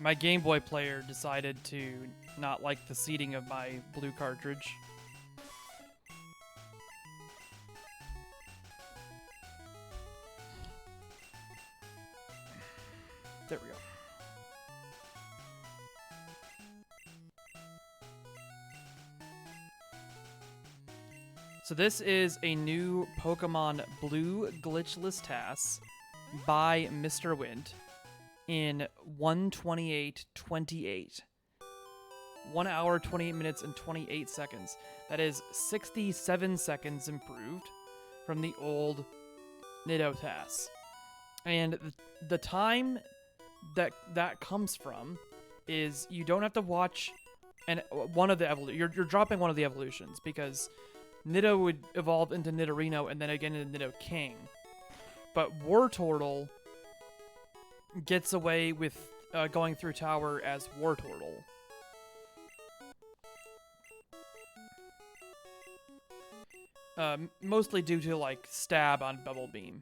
My Game Boy player decided to not like the seating of my blue cartridge. There we go. So this is a new Pokemon Blue Glitchless TAS by MrWint in 1:28:28. 1 hour, 28 minutes, and 28 seconds. That is 67 seconds improved from the old Nido TAS. And the time that comes from is you don't have to watch one of the you're dropping one of the evolutions because Nido would evolve into Nidorino and then again into Nido King. But Wartortle gets away with going through Tower as Wartortle. Mostly due to, like, stab on Bubble Beam.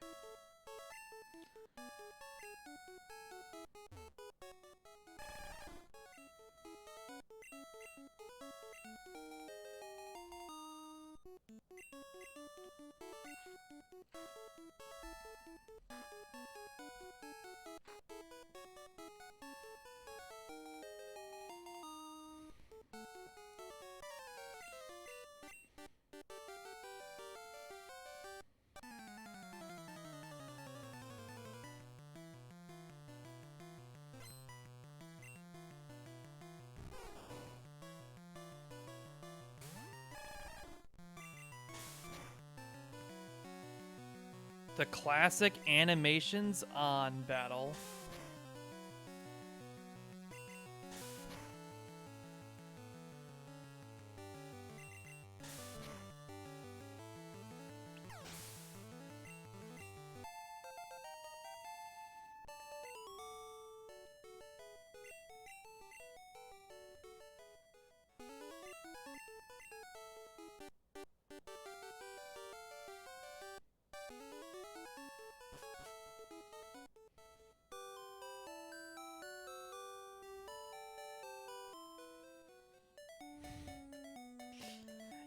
The classic animations on battle.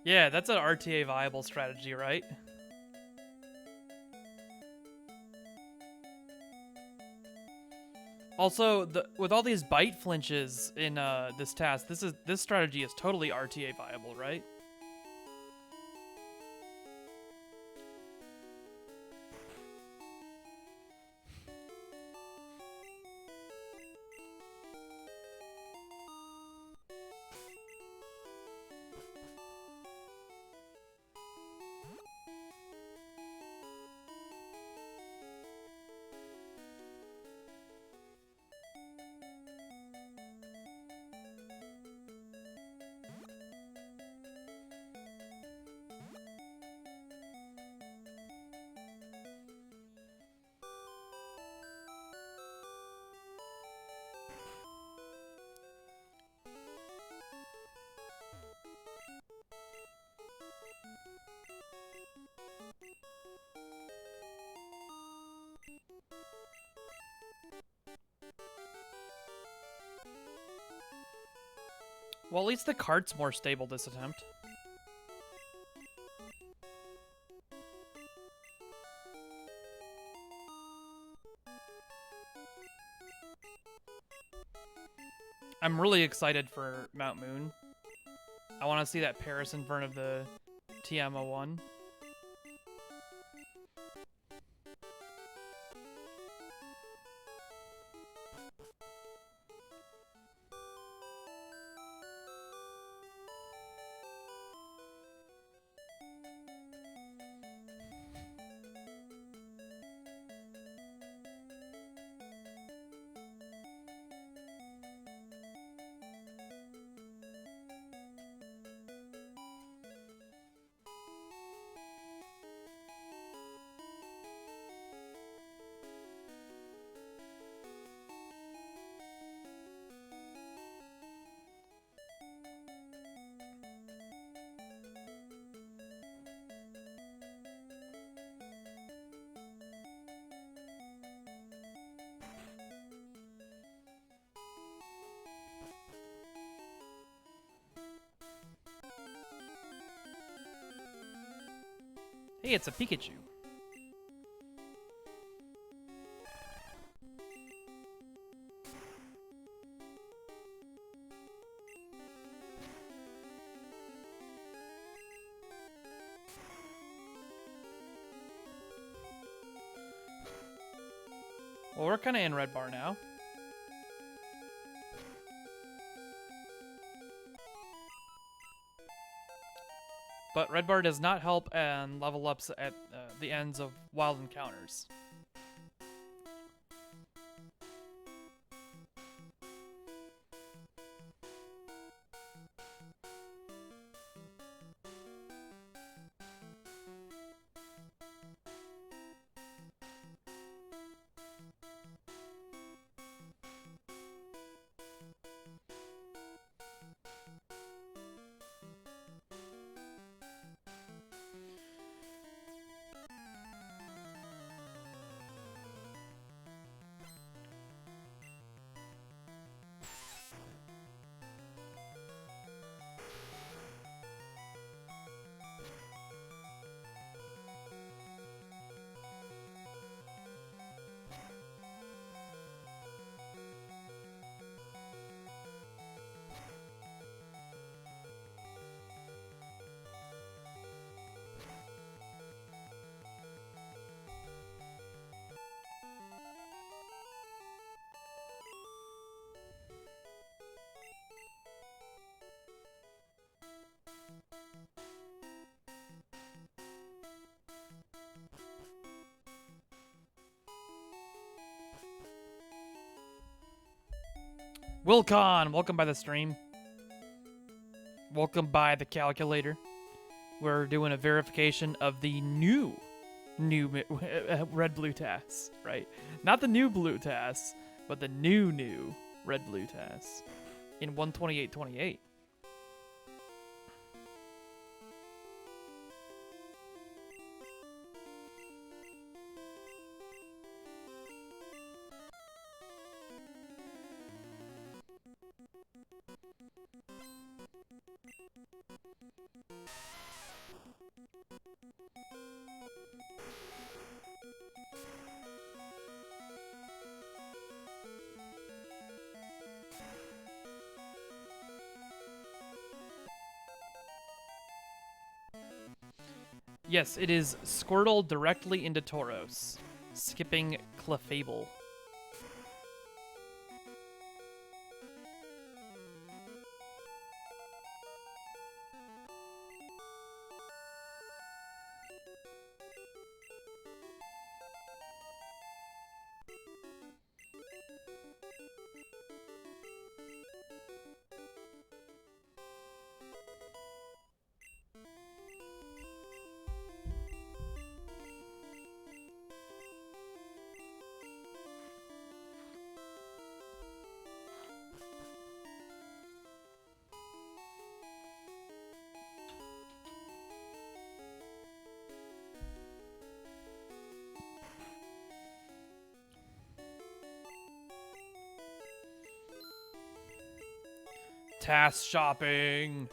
Yeah, that's an RTA viable strategy, right? Also, with all these bite flinches in this task, this strategy is totally RTA viable, right? Well, at least the cart's more stable this attempt. I'm really excited for Mount Moon. I want to see that Paris in front of the TM01. Hey, it's a Pikachu. Well, we're kind of in red bar now. But red bar does not help and level ups at the ends of wild encounters. Wilcon, welcome by the stream. Welcome by the calculator. We're doing a verification of the new red blue TAS, right? Not the new blue TAS, but the new red blue TAS in 128.28. Yes, it is Squirtle directly into Tauros, skipping Clefable. TAS shopping.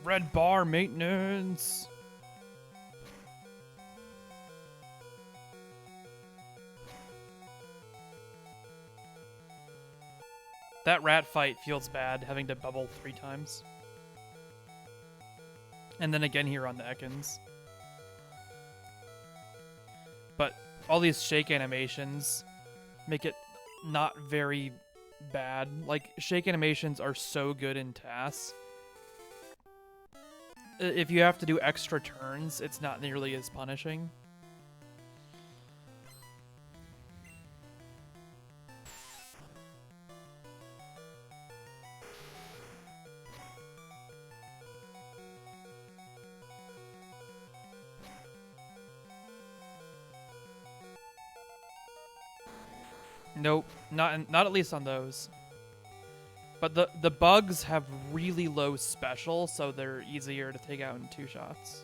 red bar maintenance. That rat fight feels bad, having to bubble 3 times. And then again here on the Ekans. But all these shake animations make it not very bad. Like, shake animations are so good in TAS. If you have to do extra turns, it's not nearly as punishing. Nope, not at least on those. But the bugs have really low special, so they're easier to take out in 2 shots.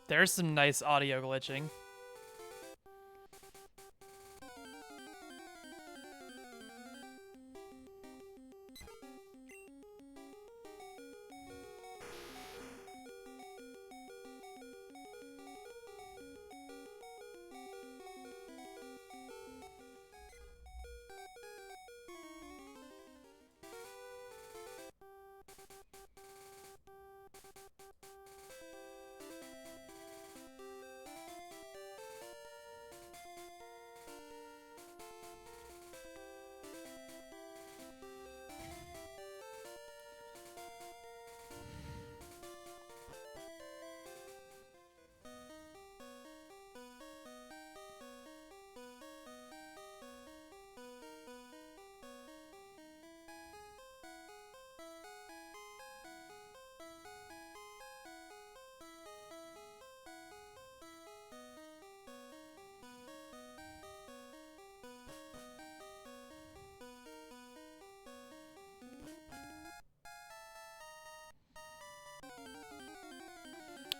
There's some nice audio glitching.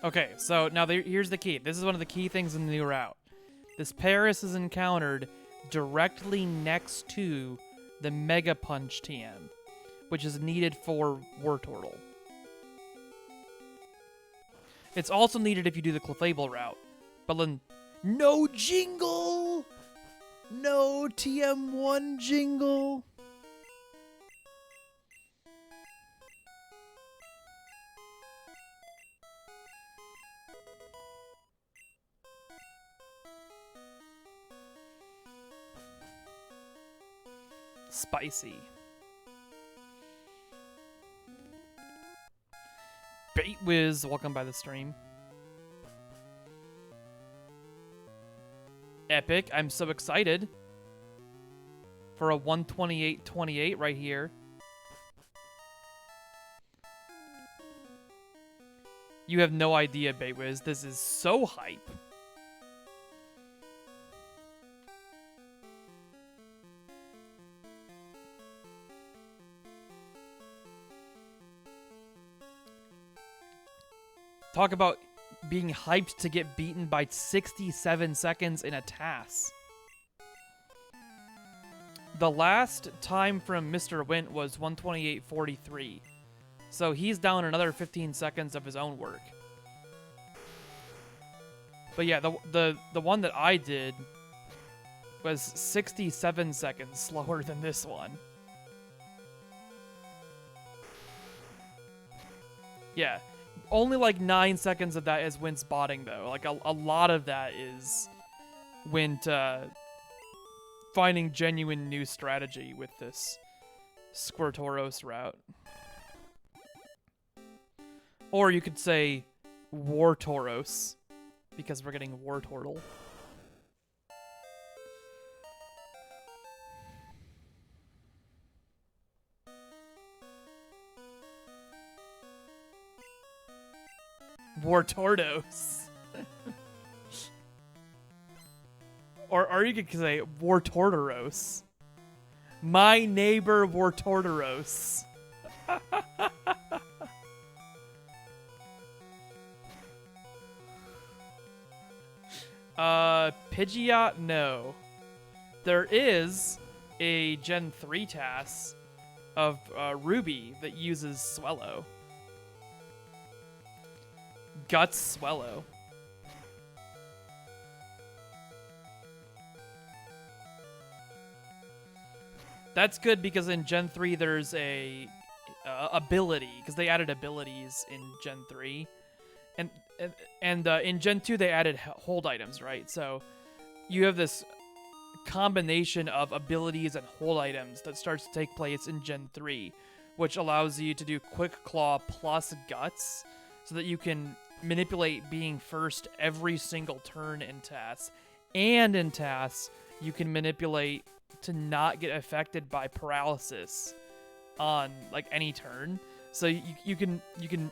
Okay, so now here's the key. This is one of the key things in the new route. This Paris is encountered directly next to the Mega Punch TM, which is needed for Wartortle. It's also needed if you do the Clefable route. But then, no jingle! No TM1 jingle! Spicy. Baitwiz, welcome by the stream. Epic, I'm so excited for a 128.28 right here. You have no idea, Baitwiz. This is so hype. Talk about being hyped to get beaten by 67 seconds in a TAS. The last time from MrWint was 128.43. So he's down another 15 seconds of his own work. But yeah, the one that I did was 67 seconds slower than this one. Yeah. Only like 9 seconds of that is Wint spotting, though. Like, a lot of that is Wint finding genuine new strategy with this Squirtoros route. Or you could say War Tauros, because we're getting War Turtle. War Tordos. or you could say War Tortoros. My neighbor War Tortoros. Pidgeot, no. There is a Gen 3 TAS of Ruby that uses Swellow. Guts Swellow. That's good because in Gen 3 there's a ability, because they added abilities in Gen 3. And in Gen 2 they added hold items, right? So you have this combination of abilities and hold items that starts to take place in Gen 3, which allows you to do Quick Claw plus Guts, so that you can manipulate being first every single turn in TAS. And in TAS, you can manipulate to not get affected by paralysis on like any turn. So you can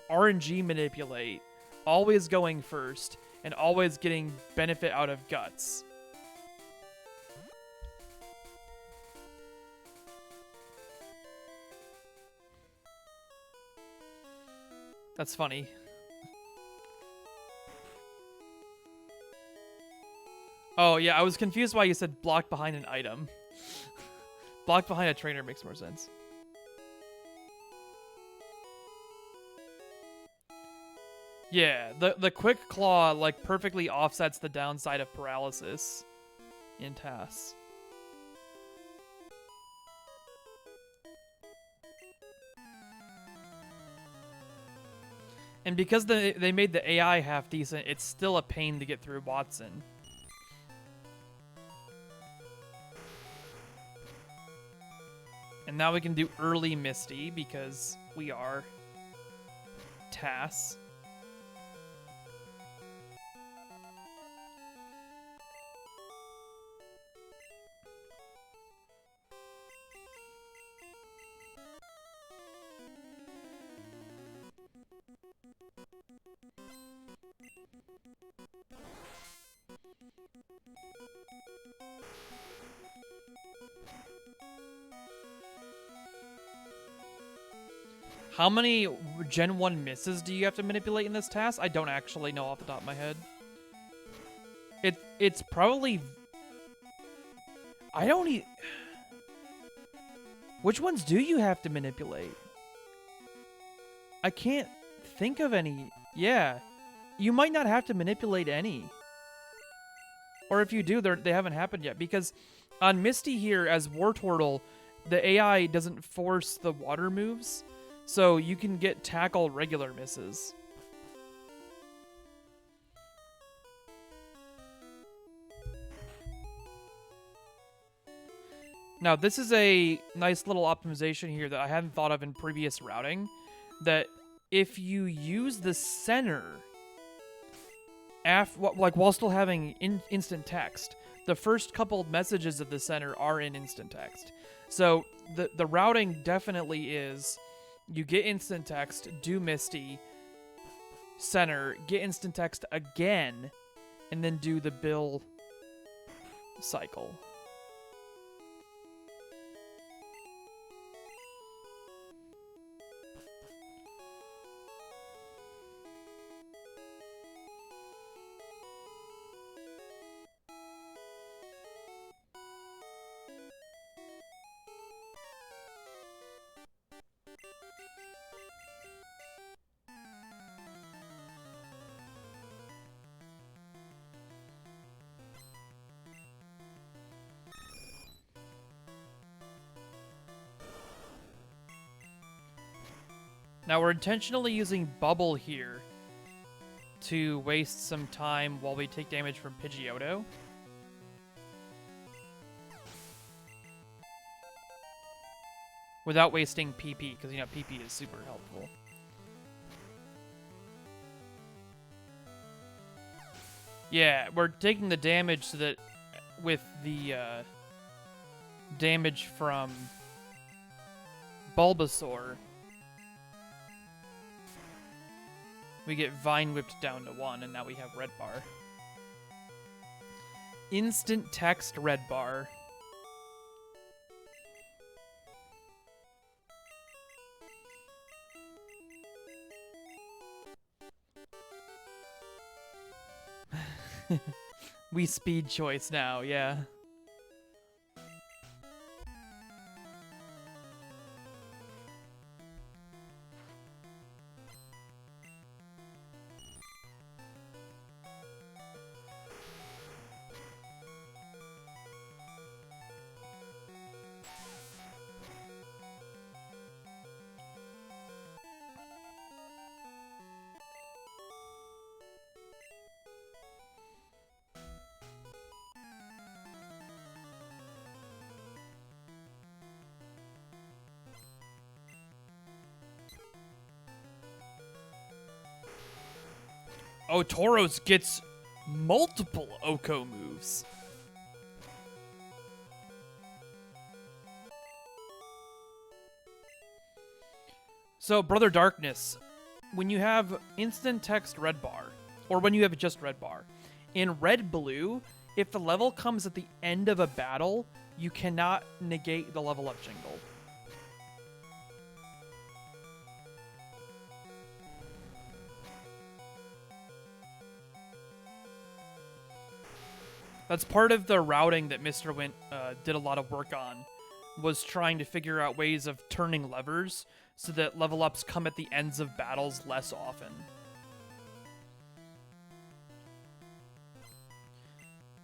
RNG manipulate, always going first and always getting benefit out of Guts. That's funny. Oh, yeah, I was confused why you said block behind an item. Block behind a trainer makes more sense. Yeah, the Quick Claw, like, perfectly offsets the downside of paralysis in TAS. And because they made the AI half decent, it's still a pain to get through Watson. And now we can do early Misty because we are TAS. How many Gen 1 misses do you have to manipulate in this task? I don't actually know off the top of my head. It's probably... I don't even... Which ones do you have to manipulate? I can't think of any. Yeah. You might not have to manipulate any. Or if you do, they haven't happened yet. Because on Misty here, as Wartortle, the AI doesn't force the water moves. So you can get tackle regular misses. Now, this is a nice little optimization here that I hadn't thought of in previous routing. That if you use the center, while still having instant text, the first couple messages of the center are in instant text. So the routing definitely is, you get instant text, do Misty, center, get instant text again, and then do the bill cycle. Now we're intentionally using Bubble here to waste some time while we take damage from Pidgeotto. Without wasting PP, because, you know, PP is super helpful. Yeah, we're taking the damage so that with the damage from Bulbasaur, we get Vine Whipped down to 1, and now we have Red Bar. Instant Text Red Bar. We speed choice now, yeah. Oh, Tauros gets multiple Oko moves. So, Brother Darkness, when you have instant text Red Bar, or when you have just Red Bar, in Red Blue, if the level comes at the end of a battle, you cannot negate the level up jingle. That's part of the routing that MrWint did a lot of work on, was trying to figure out ways of turning levers so that level ups come at the ends of battles less often.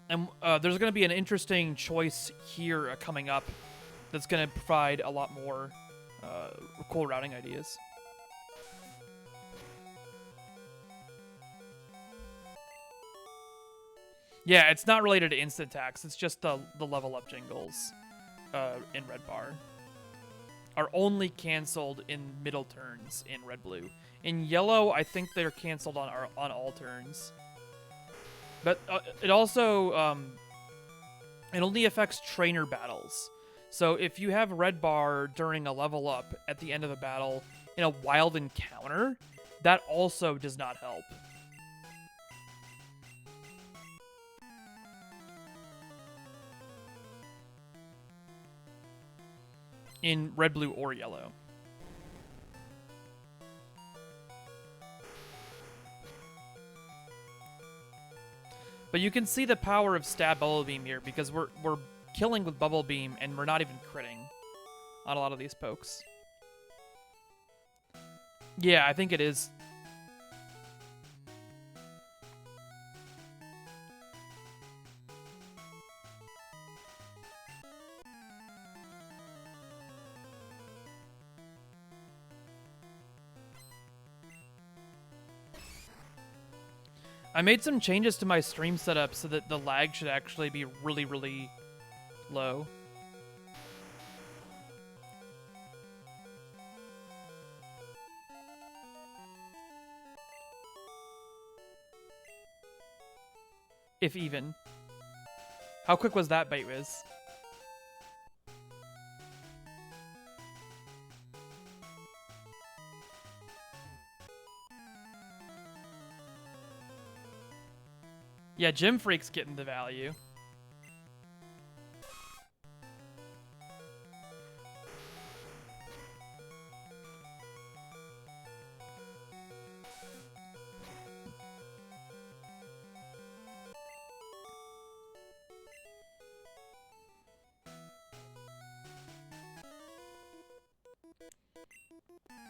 And there's going to be an interesting choice here coming up that's going to provide a lot more cool routing ideas. Yeah, it's not related to instant attacks. It's just the level up jingles in Red Bar are only canceled in middle turns in Red Blue. In Yellow, I think they're canceled on all turns. But it also it only affects trainer battles. So if you have Red Bar during a level up at the end of a battle in a wild encounter, that also does not help. In Red, Blue, or Yellow. But you can see the power of Stab Bubble Beam here, because we're killing with Bubble Beam, and we're not even critting on a lot of these pokes. Yeah, I think it is. I made some changes to my stream setup so that the lag should actually be really, really low. If even. How quick was that, Baitwiz? Yeah, Gym Freak's getting the value.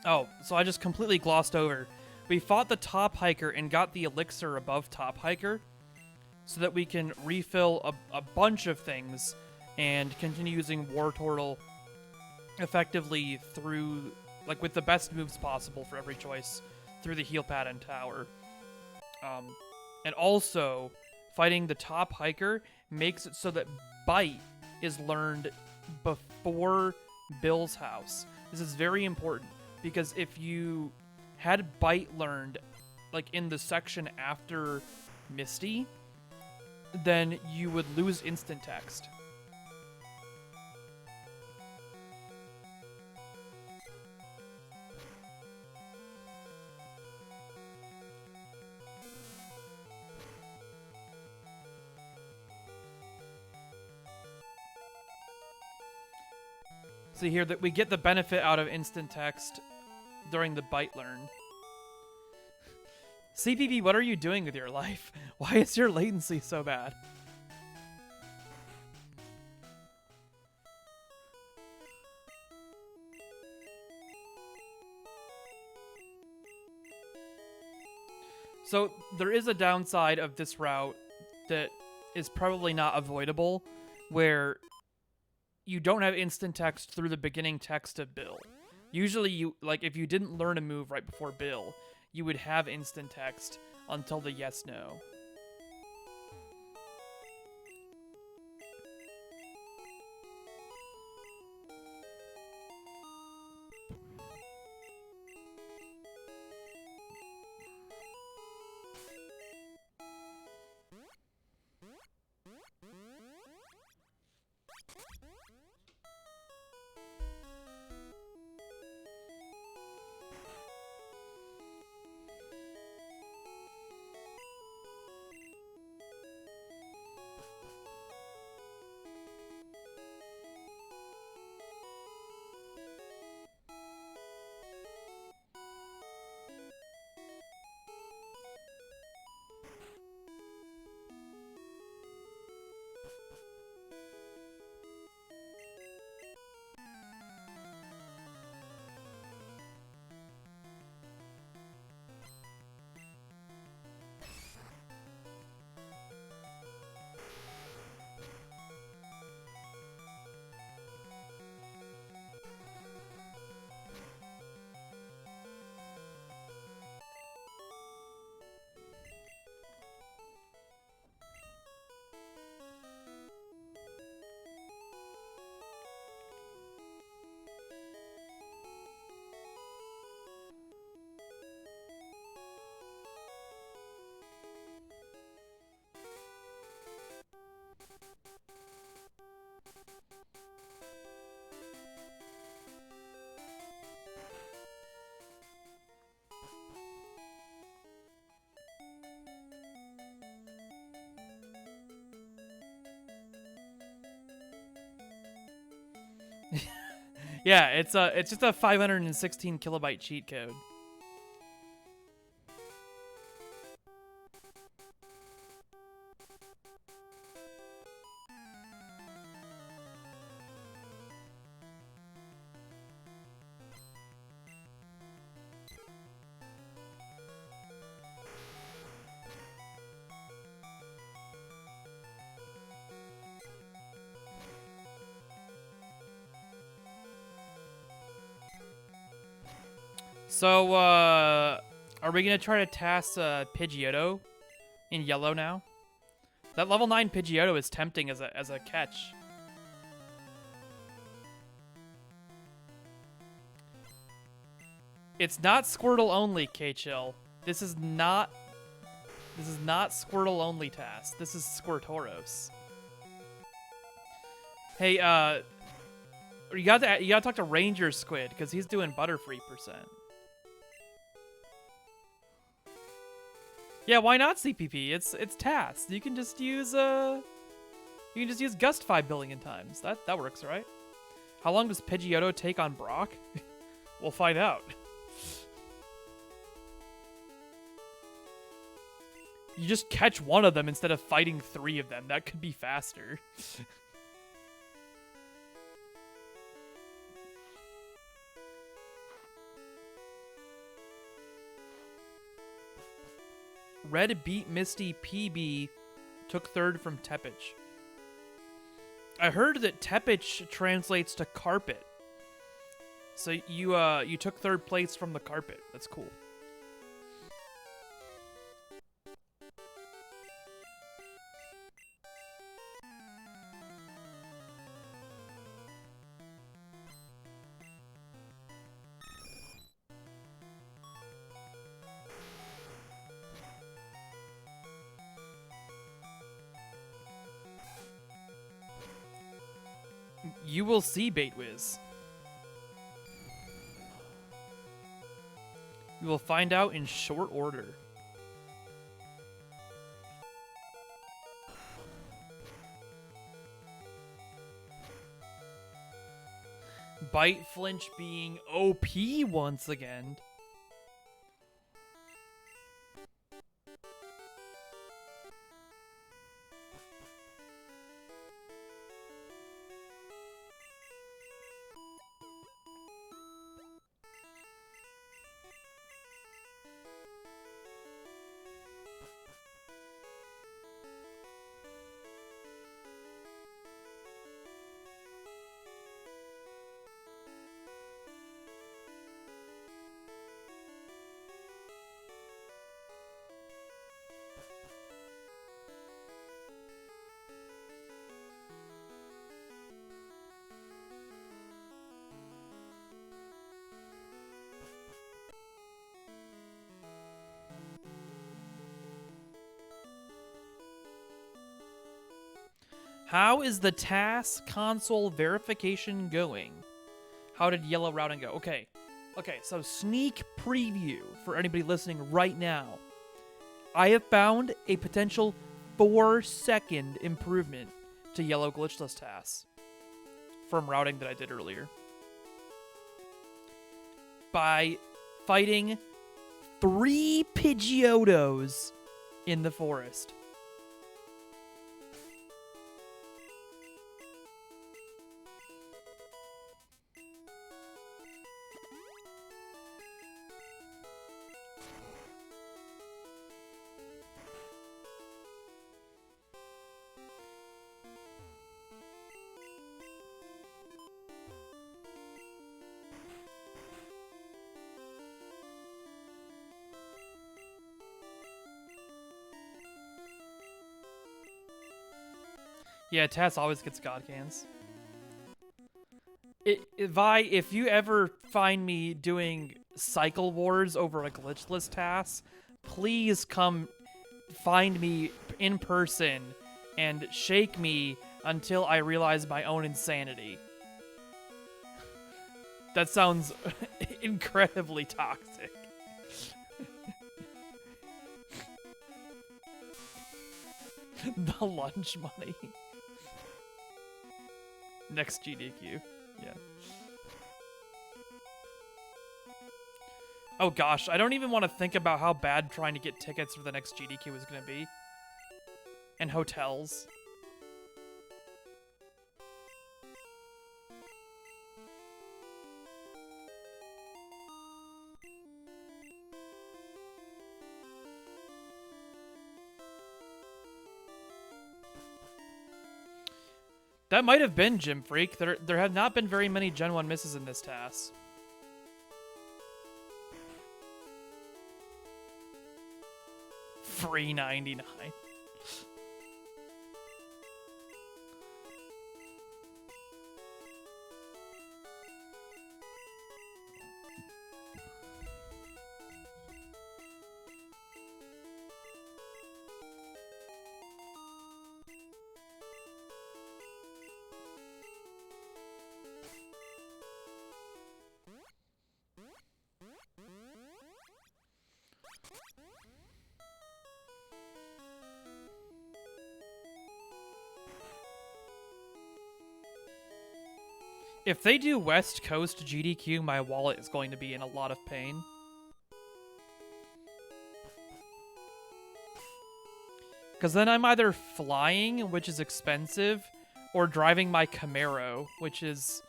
Oh, so I just completely glossed over. We fought the Top Hiker and got the elixir above Top Hiker, so that we can refill a bunch of things and continue using War Turtle effectively through like with the best moves possible for every choice through the heal pad and tower. And also, fighting the top hiker makes it so that Bite is learned before Bill's house. This is very important, because if you had Bite learned like in the section after Misty, then you would lose instant text. See here that we get the benefit out of instant text during the Bite learn. CPP, what are you doing with your life? Why is your latency so bad? So there is a downside of this route that is probably not avoidable, where you don't have instant text through the beginning text of Bill. Usually, if you didn't learn a move right before Bill, you would have instant text until the yes/no. Yeah, it's just a 516 kilobyte cheat code. So, are we gonna try to TAS Pidgeotto in yellow now? That level 9 Pidgeotto is tempting as a catch. It's not Squirtle only, K-Chill. This is not Squirtle only TAS. This is Squirtoros. Hey, you gotta talk to Ranger Squid, because he's doing Butterfree %. Yeah, why not CPP? It's TAS. You can just use Gust 5 billion times. That works, right? How long does Pidgeotto take on Brock? We'll find out. You just catch one of them instead of fighting 3 of them. That could be faster. Red beat Misty PB, took 3rd from Tepich. I heard that Tepich translates to carpet. So you took third place from the carpet. That's cool. You will see, Baitwiz. You will find out in short order. Bite Flinch being OP once again. How is the TAS console verification going? How did yellow routing go? Okay, so sneak preview for anybody listening right now. I have found a potential 4-second improvement to yellow glitchless TAS from routing that I did earlier. By fighting 3 Pidgeotos in the forest. Yeah, TAS always gets God cans. If you ever find me doing Cycle Wars over a glitchless TAS, please come find me in person and shake me until I realize my own insanity. That sounds incredibly toxic. The lunch money. Next GDQ. Yeah. Oh gosh, I don't even want to think about how bad trying to get tickets for the next GDQ is going to be. And hotels. That might have been Gym Freak. There have not been very many Gen 1 misses in this TAS. Free 99. If they do West Coast GDQ, my wallet is going to be in a lot of pain. Because then I'm either flying, which is expensive, or driving my Camaro, which is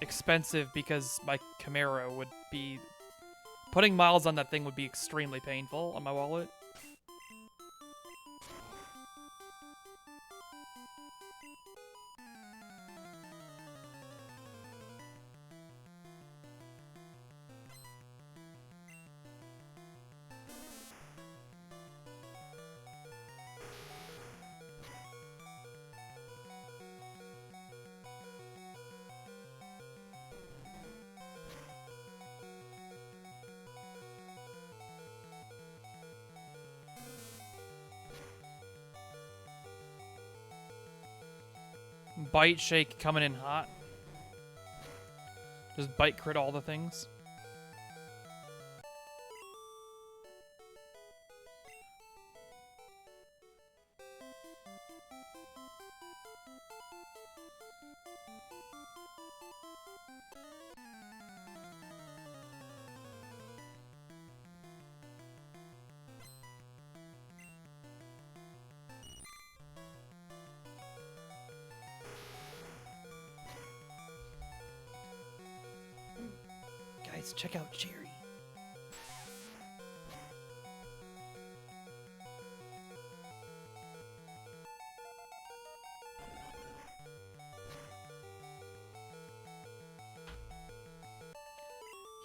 expensive because my Camaro would be... Putting miles on that thing would be extremely painful on my wallet. Bite, shake, coming in hot. Just bite crit all the things. Guys, check out Jerry.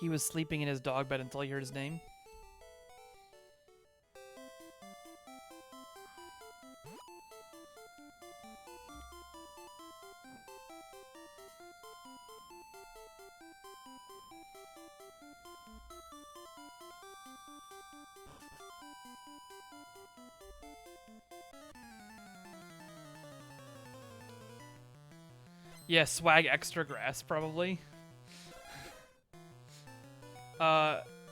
He was sleeping in his dog bed until he heard his name. Yeah, swag extra grass, probably.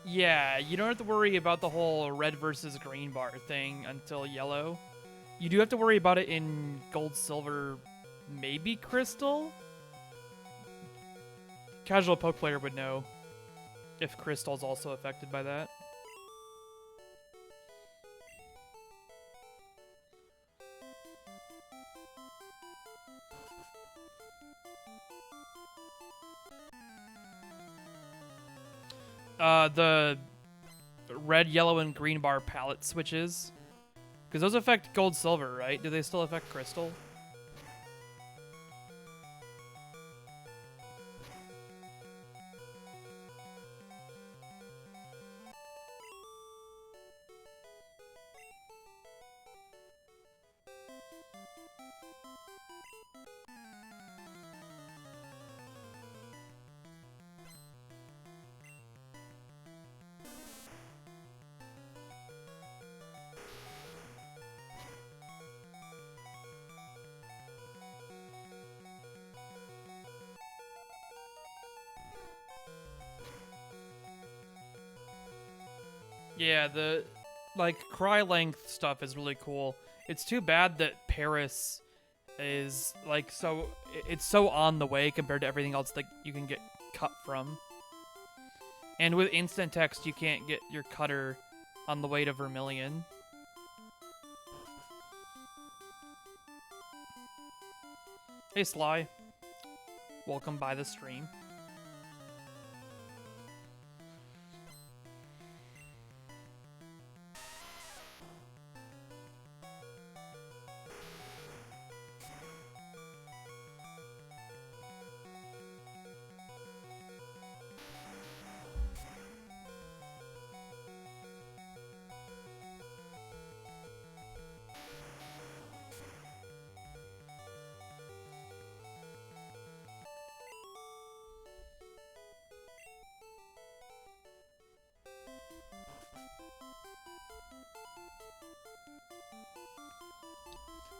Yeah, you don't have to worry about the whole red versus green bar thing until yellow. You do have to worry about it in gold, silver, maybe crystal? Casual poke player would know if crystal's also affected by that. The red, yellow, and green bar palette switches. Because those affect gold, silver, right? Do they still affect crystal? Yeah, the like cry length stuff is really cool. It's too bad that Paris is like it's so on the way compared to everything else that you can get cut from. And with instant text, you can't get your cutter on the way to Vermilion. Hey Sly, welcome by the stream.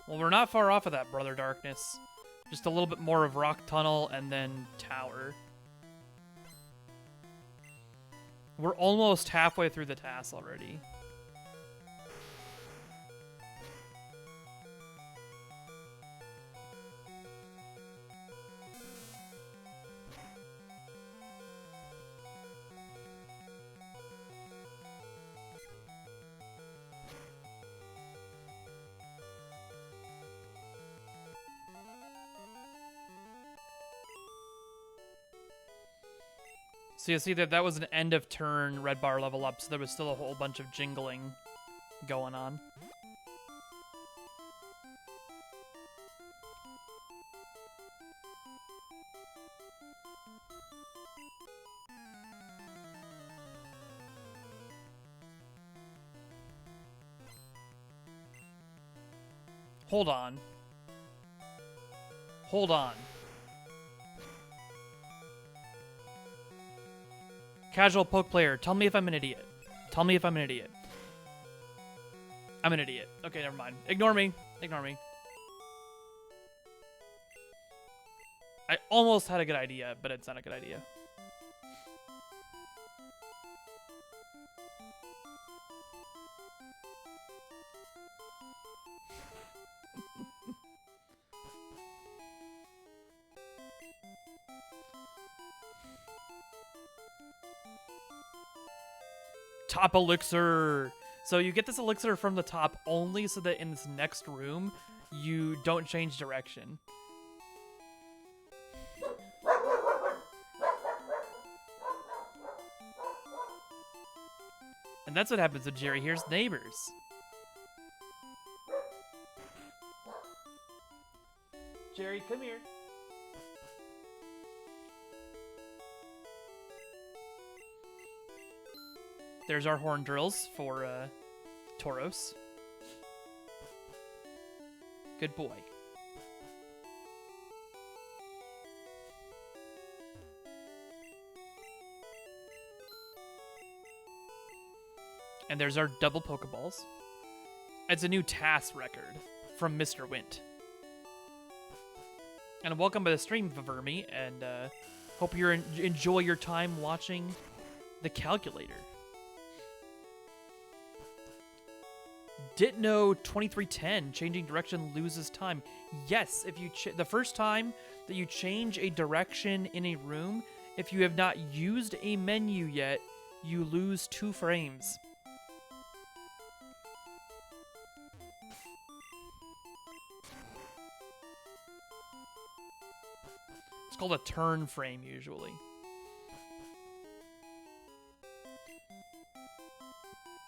Well, we're not far off of that, Brother Darkness. Just a little bit more of Rock Tunnel and then Tower. We're almost halfway through the TAS already. So you see that was an end of turn red bar level up, so there was still a whole bunch of jingling going on. Hold on. Hold on. Casual poke player, tell me if I'm an idiot. Tell me if I'm an idiot. I'm an idiot. Okay, never mind. Ignore me. Ignore me. I almost had a good idea, but it's not a good idea. Top elixir. So you get this elixir from the top only so that in this next room, you don't change direction. And that's what happens when Jerry hears neighbors. Jerry, come here. There's our horn drills for Tauros. Good boy. And there's our double Pokeballs. It's a new TAS record from MrWint. And welcome to the stream, Vermi, and hope you enjoy your time watching the calculator. Ditno 2310, changing direction loses time. Yes, if you the first time that you change a direction in a room, if you have not used a menu yet, you lose 2 frames. It's called a turn frame usually.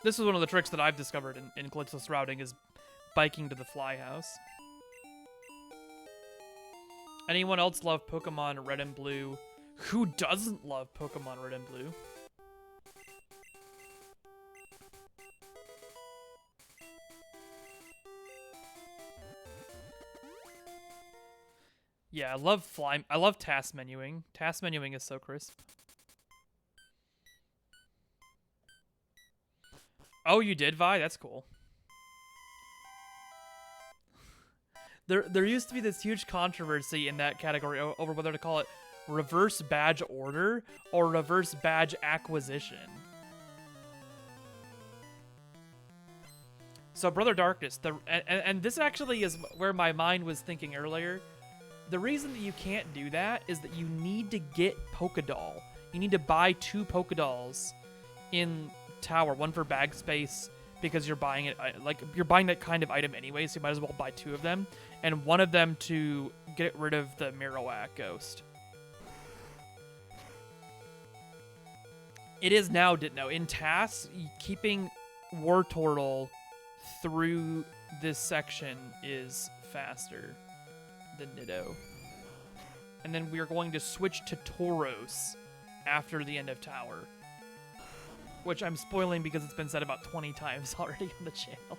This is one of the tricks that I've discovered in glitchless routing is biking to the fly house. Anyone else love Pokemon Red and Blue? Who doesn't love Pokemon Red and Blue? Yeah, I love TAS menuing. TAS menuing is so crisp. Oh, you did, Vi? That's cool. There used to be this huge controversy in that category over whether to call it reverse badge order or reverse badge acquisition. So, Brother Darkness, and this actually is where my mind was thinking earlier. The reason that you can't do that is that you need to get Pokédoll. You need to buy 2 Pokédolls in Tower, one for bag space because you're buying it like you're buying that kind of item anyway, so you might as well buy 2 of them, and one of them to get rid of the Marowak ghost. It is now Ditno in TAS. Keeping Wartortle through this section is faster than Niddo, and then we are going to switch to Tauros after the end of Tower. Which I'm spoiling because it's been said about 20 times already on the channel.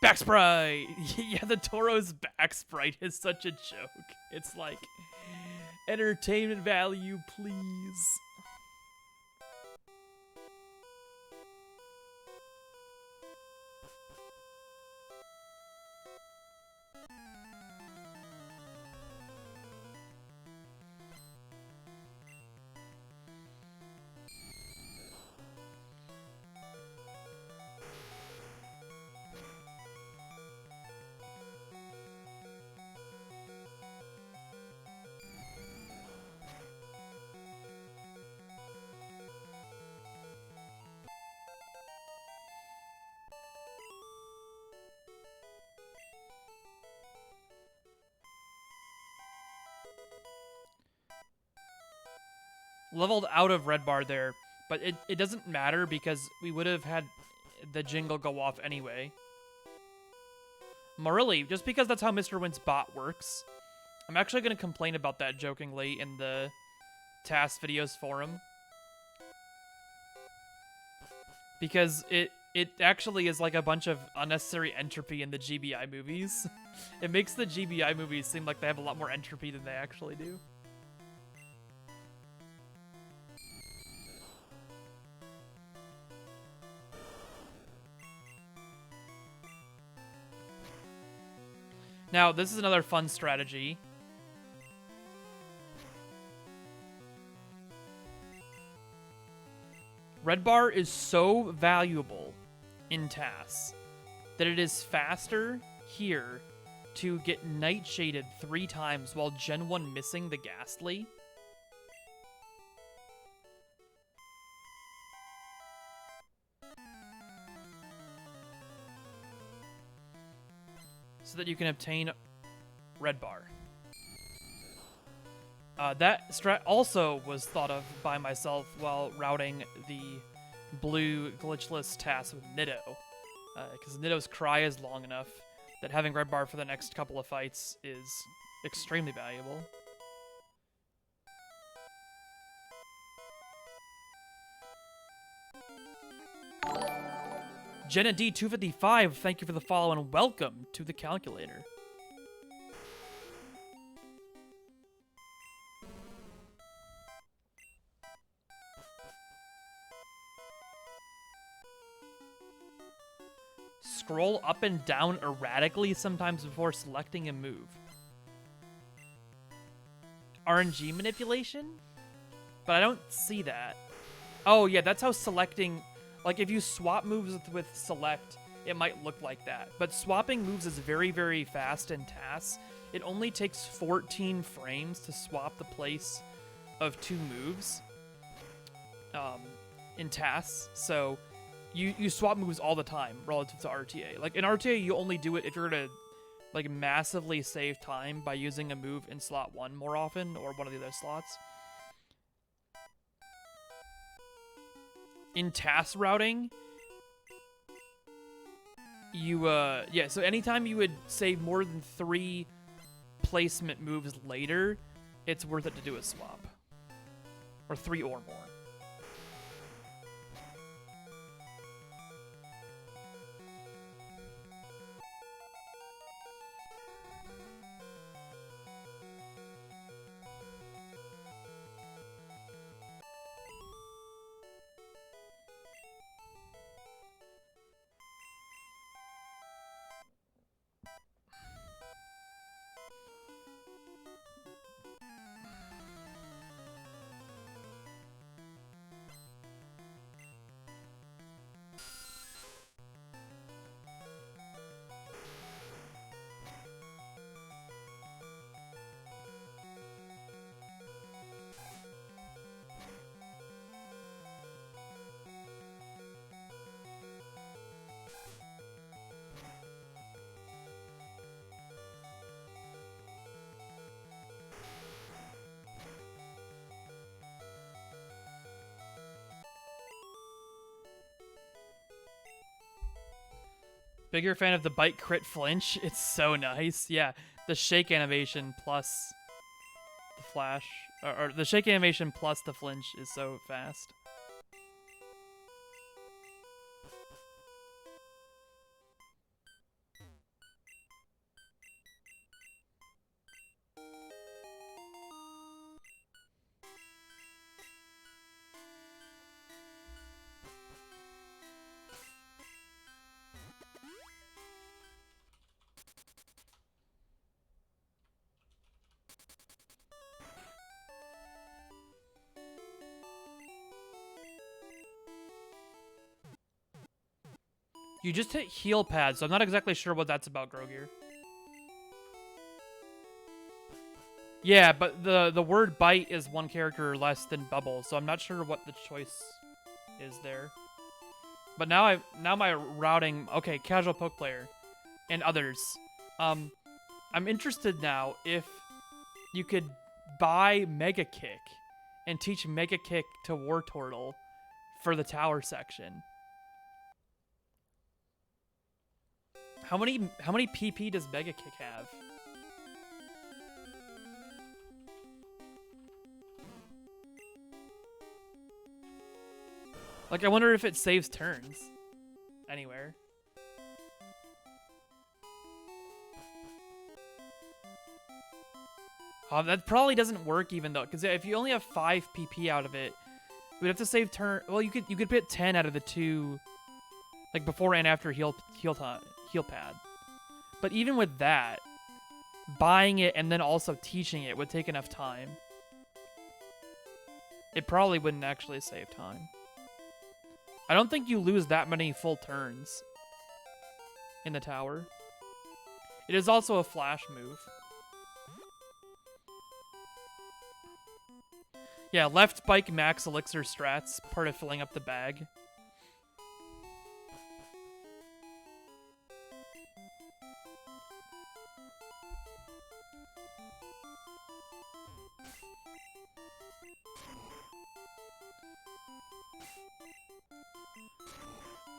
Back sprite! Yeah, the Tauros back sprite is such a joke. It's like, entertainment value, please. Leveled out of red bar there, but it doesn't matter because we would have had the jingle go off anyway. Morelli, just because that's how MrWint's bot works. I'm actually going to complain about that jokingly in the TAS videos forum. Because it actually is like a bunch of unnecessary entropy in the GBI movies. It makes the GBI movies seem like they have a lot more entropy than they actually do. Now, this is another fun strategy. Red bar is so valuable in TAS that it is faster here to get nightshaded 3 times while Gen 1 missing the Ghastly. So that you can obtain red bar. That strat also was thought of by myself while routing the blue glitchless TAS with Niddo. Because Niddo's cry is long enough that having red bar for the next couple of fights is extremely valuable. Jenna D255, thank you for the follow and welcome to the calculator. Scroll up and down erratically sometimes before selecting a move. RNG manipulation? But I don't see that. Oh yeah, that's how selecting... Like, if you swap moves with select, it might look like that. But swapping moves is very, very fast in TAS. It only takes 14 frames to swap the place of 2 moves in TAS. So you swap moves all the time relative to RTA. Like, in RTA, you only do it if you're going to, like, massively save time by using a move in slot 1 more often, or one of the other slots. In TAS routing, you, yeah, so anytime you would save more than 3 placement moves later, it's worth it to do a swap. Or 3 or more. Bigger fan of the bite crit flinch. It's so nice. Yeah, the shake animation plus the flash, or the shake animation plus the flinch is so fast. You just hit heal pad, so I'm not exactly sure what that's about, Grogir. Yeah, but the word bite is 1 character less than bubble, so I'm not sure what the choice is there. But now my routing, okay, casual poke player and others. I'm interested now if you could buy Mega Kick and teach Mega Kick to War Turtle for the tower section. How many PP does Mega Kick have? Like, I wonder if it saves turns. anywhere. That probably doesn't work even though, because if you only have 5 PP out of it, we'd have to save turn. Well, you could put 10 out of the 2, like before and after heal pad. But even with that, buying it and then also teaching it would take enough time. It probably wouldn't actually save time. I don't think you lose that many full turns in the tower. It is also a flash move. Yeah, left bike max elixir strats, part of filling up the bag.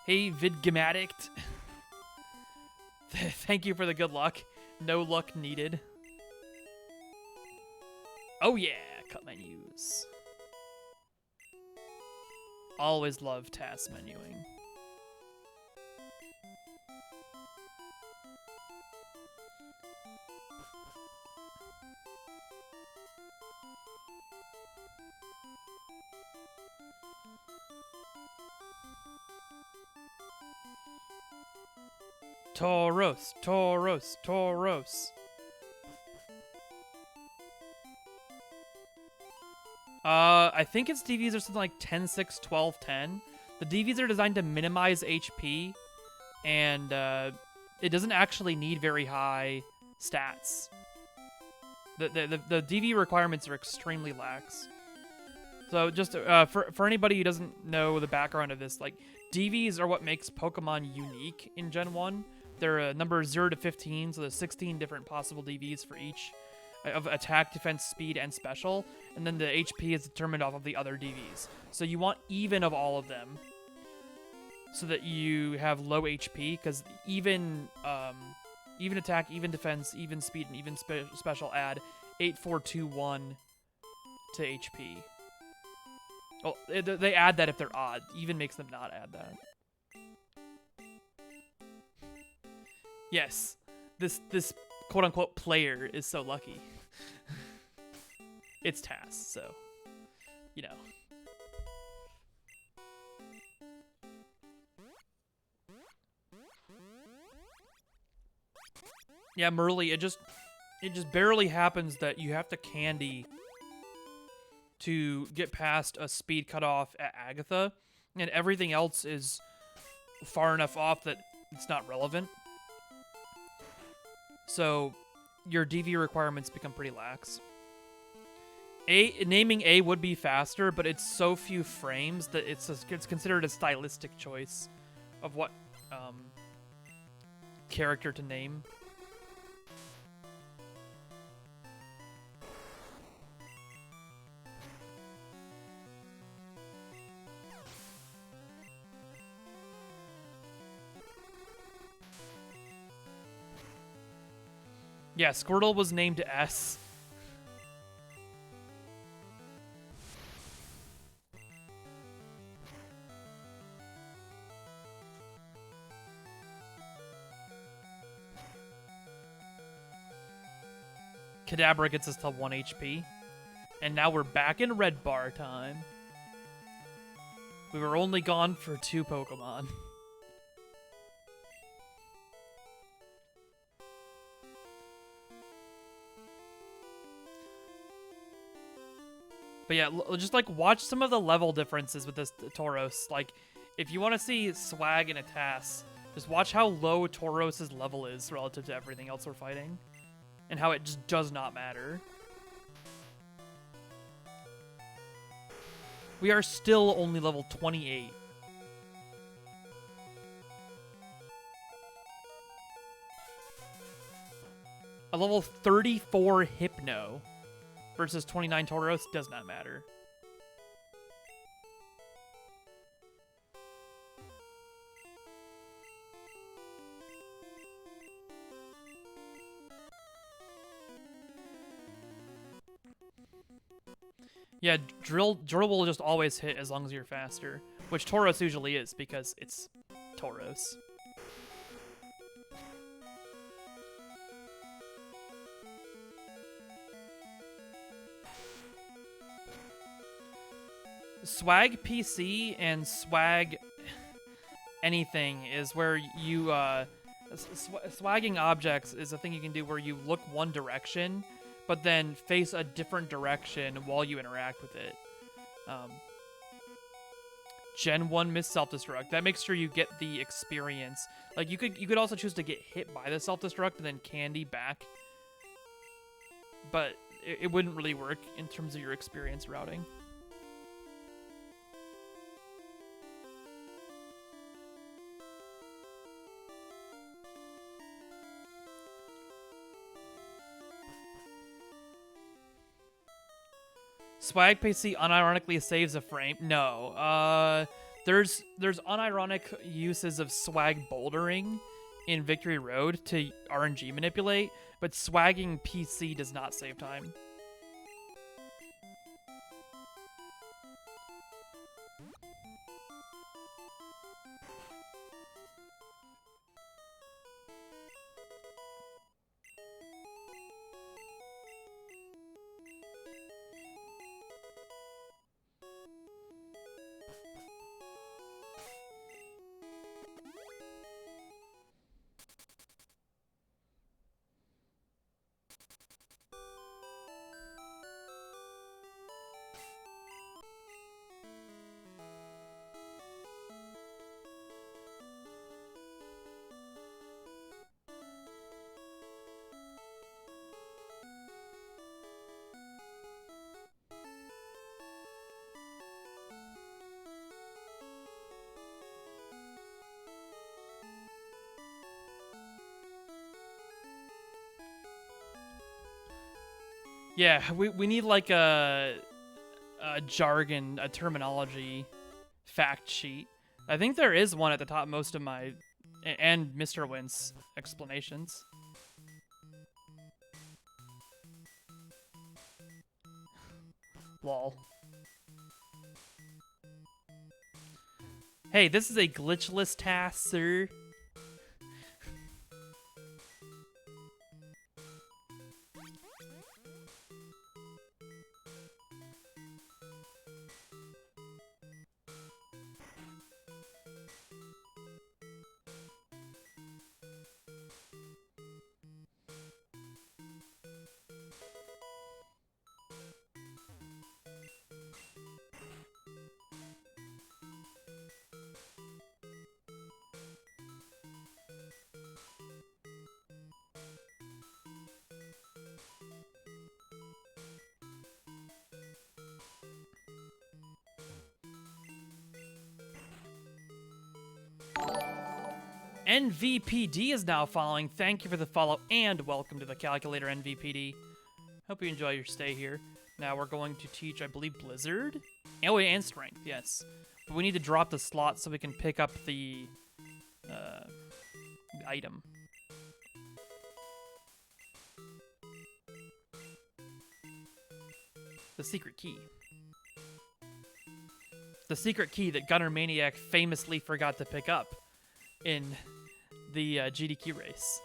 Hey, Vidgamatic. Thank you for the good luck. No luck needed. Oh yeah, cut menus. Always love TAS menuing. Tauros, Tauros, Tauros. I think its DVs are something like 10, 6, 12, 10. The DVs are designed to minimize HP, and it doesn't actually need very high stats. The DV requirements are extremely lax. So just for anybody who doesn't know the background of this, like DVs are what makes Pokemon unique in Gen 1. They're a number 0 to 15, so there's 16 different possible DVs for each of attack, defense, speed, and special, and then the HP is determined off of the other DVs. So you want even of all of them, so that you have low HP, because even attack, even defense, even speed, and even special add 8, 4, 2, 1 to HP. Well, they add that if they're odd. Even makes them not add that. Yes, this quote-unquote player is so lucky. It's TAS, so, you know. Yeah, Merly, it just barely happens that you have to candy to get past a speed cutoff at Agatha, and everything else is far enough off that it's not relevant. So your DV requirements become pretty lax. Naming A would be faster, but it's so few frames that it's considered a stylistic choice of what character to name. Yeah, Squirtle was named S. Kadabra gets us to 1 HP. And now we're back in red bar time. We were only gone for 2 Pokemon. But yeah, just like watch some of the level differences with this Tauros. Like, if you want to see swag in a TAS, just watch how low Tauros' level is relative to everything else we're fighting. And how it just does not matter. We are still only level 28. A level 34 Hypno versus 29 Tauros does not matter. Yeah, drill will just always hit as long as you're faster, which Tauros usually is because it's Tauros. Swag PC and swag anything is where you swagging objects is a thing you can do where you look one direction but then face a different direction while you interact with it. Gen 1 miss self-destruct. That makes sure you get the experience. Like you could also choose to get hit by the self-destruct and then candy back. But it wouldn't really work in terms of your experience routing. Swag PC unironically saves a frame. No. There's unironic uses of swag bouldering in Victory Road to RNG manipulate, but swagging PC does not save time. Yeah, we need like a jargon, a terminology fact sheet. I think there is one at the top most of my and MrWint's explanations. Lol. Hey, this is a glitchless TAS, sir. NVPD is now following. Thank you for the follow and welcome to the calculator, NVPD. Hope you enjoy your stay here. Now we're going to teach, I believe, Blizzard? Oh, wait, and Strength, yes. But we need to drop the slot so we can pick up the item. The secret key. The secret key that Gunner Maniac famously forgot to pick up in the GDQ race.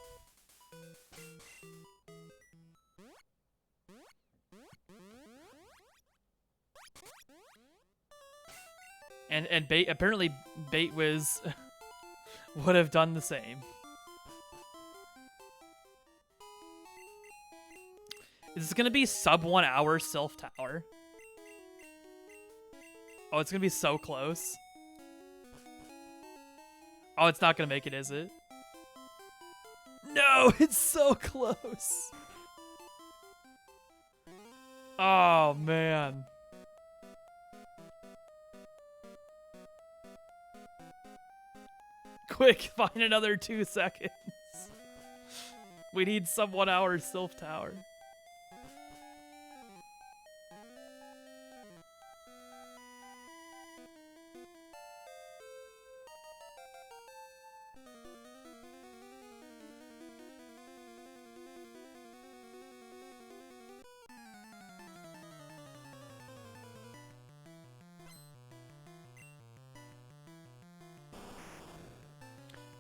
And Bait, apparently Baitwiz would have done the same. Is this gonna be sub 1 hour Sylph Tower? Oh, it's gonna be so close. Oh, it's not gonna make it, is it? No, it's so close. Oh, man. Quick, find another 2 seconds. We need sub 1 hour Sylph Tower.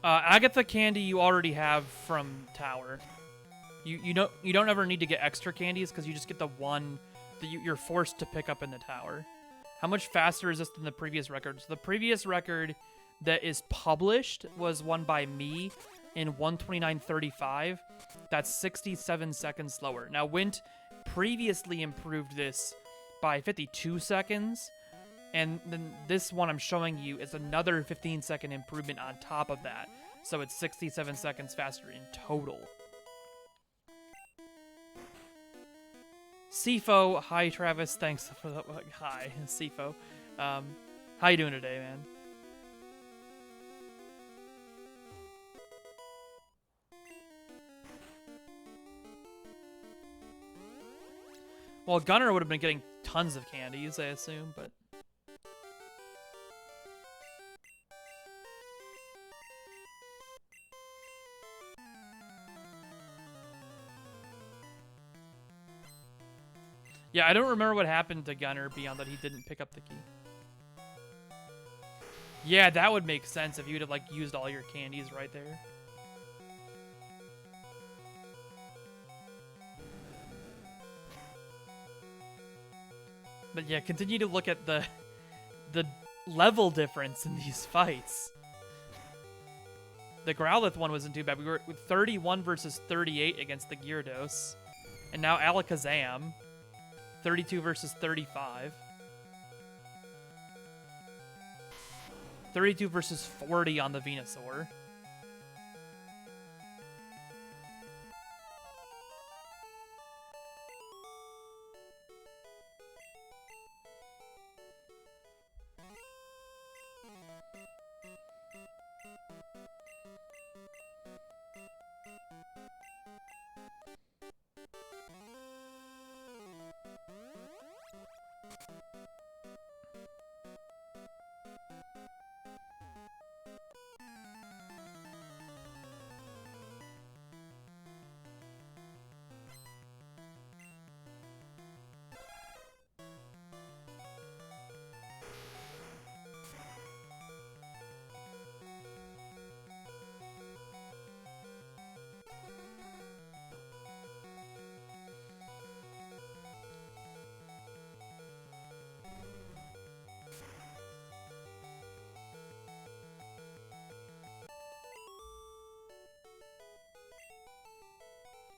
Agatha candy you already have from Tower. You don't ever need to get extra candies because you just get the one that you're forced to pick up in the Tower. How much faster is this than the previous record? So the previous record that is published was won by me in 1:29:35. That's 67 seconds slower. Now, Wint previously improved this by 52 seconds, and then this one I'm showing you is another 15-second improvement on top of that. So it's 67 seconds faster in total. Sifo, hi Travis, thanks for the hi Sifo. How you doing today, man? Well, Gunner would have been getting tons of candies, I assume, but... Yeah, I don't remember what happened to Gunner beyond that he didn't pick up the key. Yeah, that would make sense if you'd have, like, used all your candies right there. But yeah, continue to look at the level difference in these fights. The Growlithe one wasn't too bad. We were with 31 versus 38 against the Gyarados. And now Alakazam, 32 versus 35. 32 versus 40 on the Venusaur.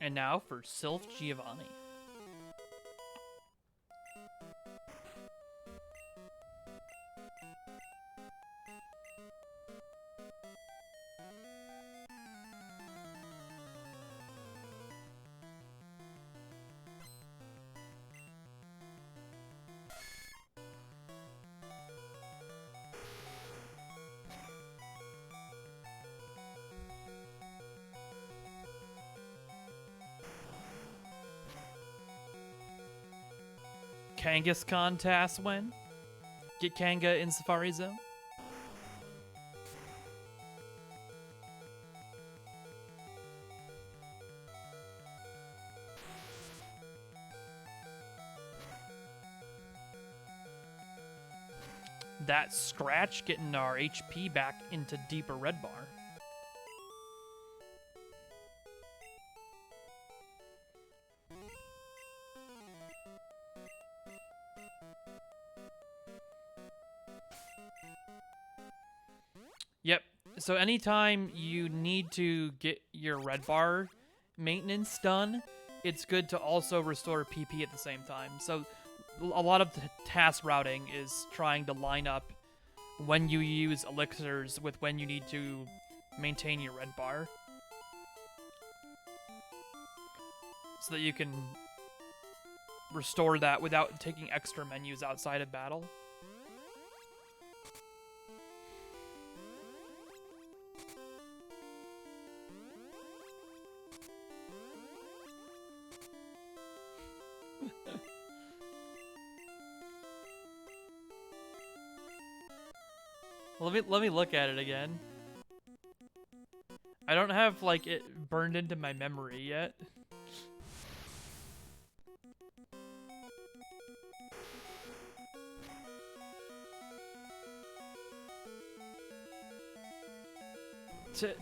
And now for Sylph Giovanni. Kangaskhan TAS win. Get Kanga in Safari Zone. That scratch getting our HP back into deeper red bar. Yep. So anytime you need to get your red bar maintenance done, it's good to also restore PP at the same time. So a lot of the TAS routing is trying to line up when you use elixirs with when you need to maintain your red bar. So that you can restore that without taking extra menus outside of battle. Let me look at it again. I don't have, like, it burned into my memory yet.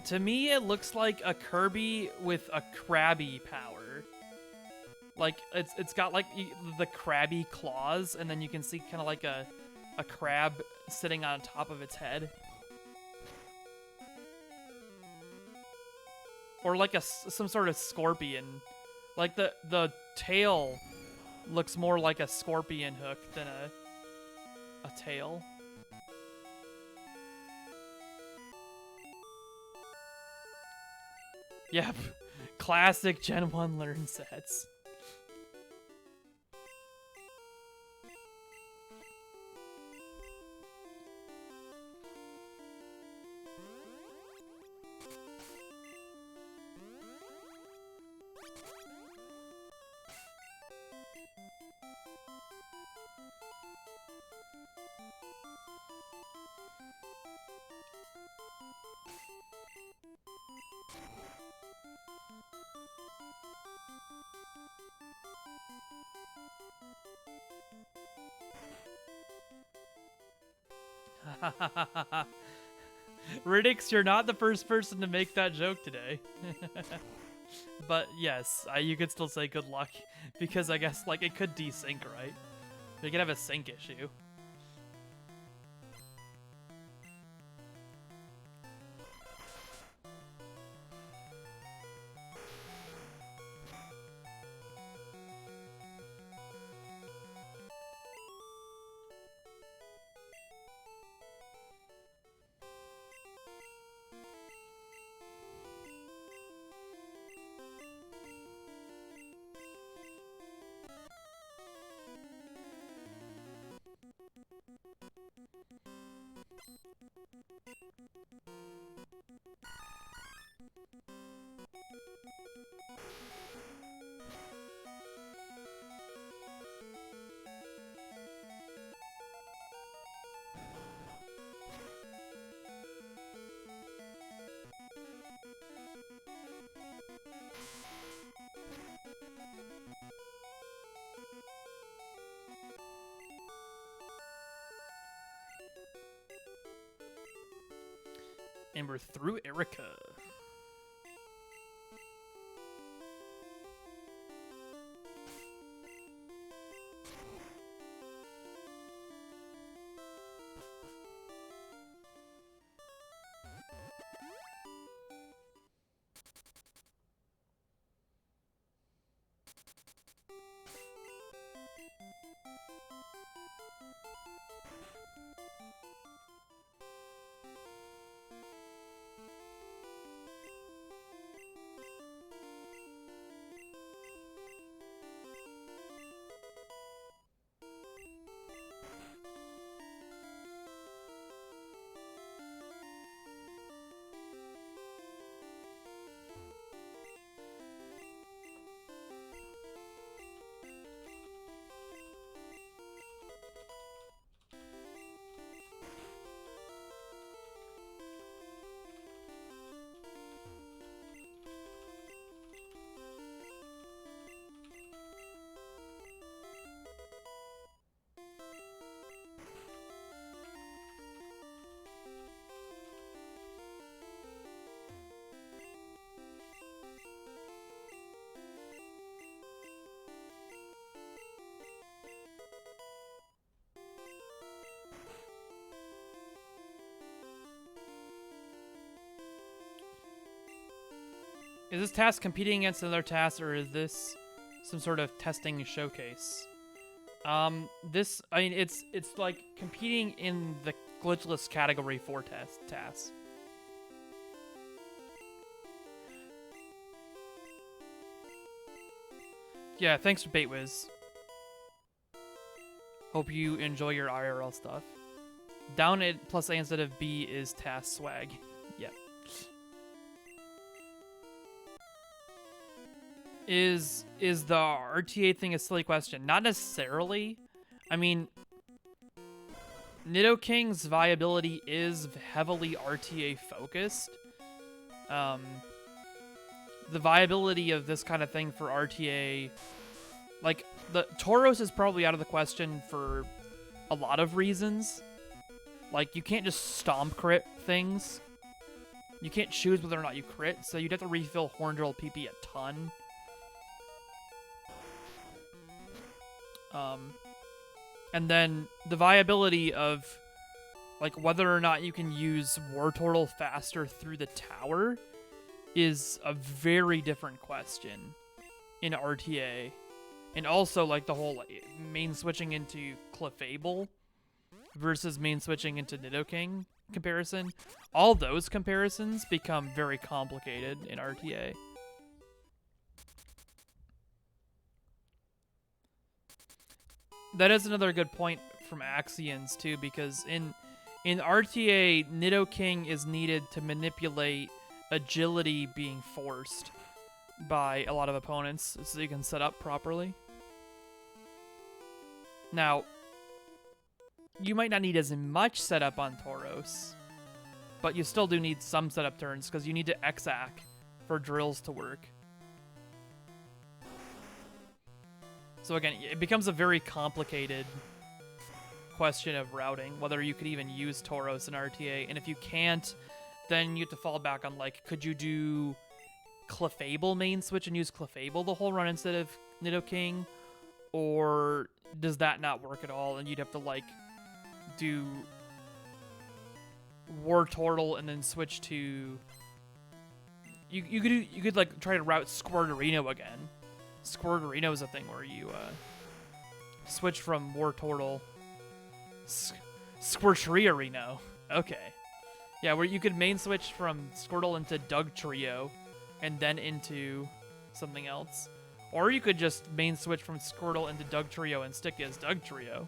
To me, it looks like a Kirby with a Krabby power. Like, it's got, like, the Krabby claws, and then you can see kind of like a crab sitting on top of its head. Or like some sort of scorpion. Like, the tail looks more like a scorpion hook than a tail. Yep. Classic Gen 1 learn sets. Riddix, you're not the first person to make that joke today. But yes, you could still say good luck, because I guess, like, it could desync, right? They could have a sync issue. And we're through Erica. Is this task competing against another task, or is this some sort of testing showcase? This, I mean, it's like competing in the glitchless category for task. Yeah, thanks for Baitwiz. Hope you enjoy your IRL stuff. Down it plus A instead of B is task swag. Yep. Is the RTA thing a silly question? Not necessarily. I mean, Nidoking's viability is heavily RTA focused. The viability of this kind of thing for RTA, like, the Tauros is probably out of the question for a lot of reasons. Like, you can't just stomp crit things. You can't choose whether or not you crit, so you'd have to refill Horn Drill PP a ton. And then the viability of, like, whether or not you can use War Turtle faster through the tower is a very different question in RTA. And also, like, the whole main switching into Clefable versus main switching into Nidoking comparison. All those comparisons become very complicated in RTA. That is another good point from Axions, too, because in RTA, Nidoking is needed to manipulate agility being forced by a lot of opponents so you can set up properly. Now, you might not need as much setup on Tauros, but you still do need some setup turns because you need to X-Ack for drills to work. So again, it becomes a very complicated question of routing, whether you could even use Tauros in RTA, and if you can't, then you have to fall back on, like, could you do Clefable main switch and use Clefable the whole run instead of Nidoking, or does that not work at all, and you'd have to, like, do War Turtle and then switch to... You could like, try to route Squirtle again. Squirtle is a thing where you switch from War Turtle... Squirtle. Okay. Yeah, where you could main switch from Squirtle into Dugtrio and then into something else. Or you could just main switch from Squirtle into Dugtrio and stick as Dugtrio.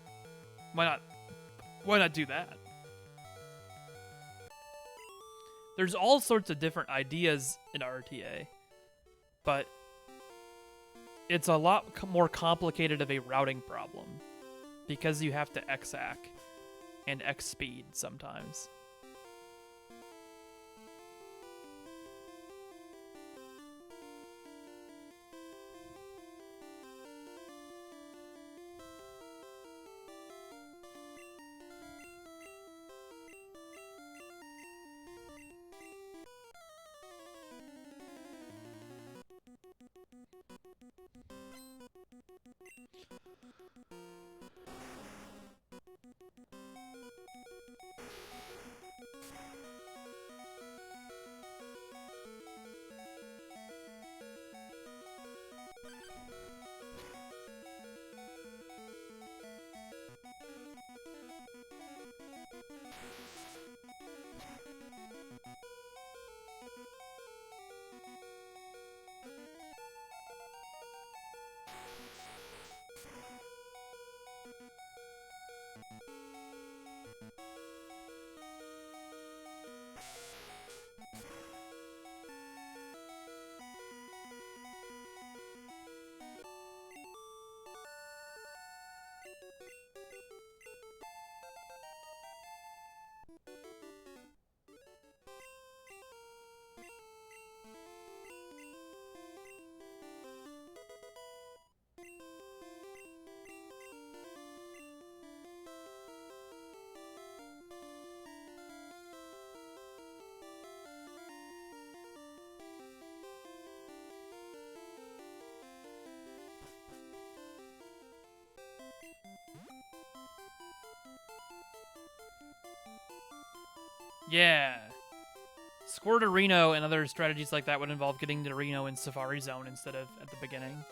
Why not do that? There's all sorts of different ideas in RTA, but it's a lot more complicated of a routing problem because you have to X-Ack and X-Speed sometimes. Yeah. Squirtle and other strategies like that would involve getting to Reno in Safari Zone instead of at the beginning.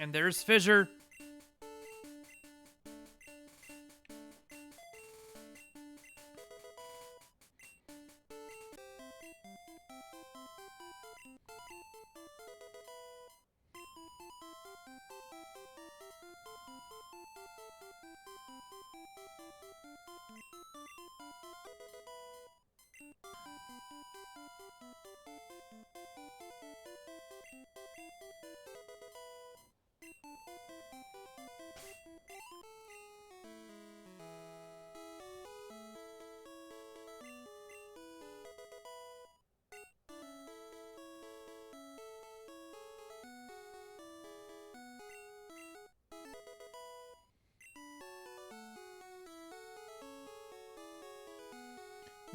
And there's Fissure.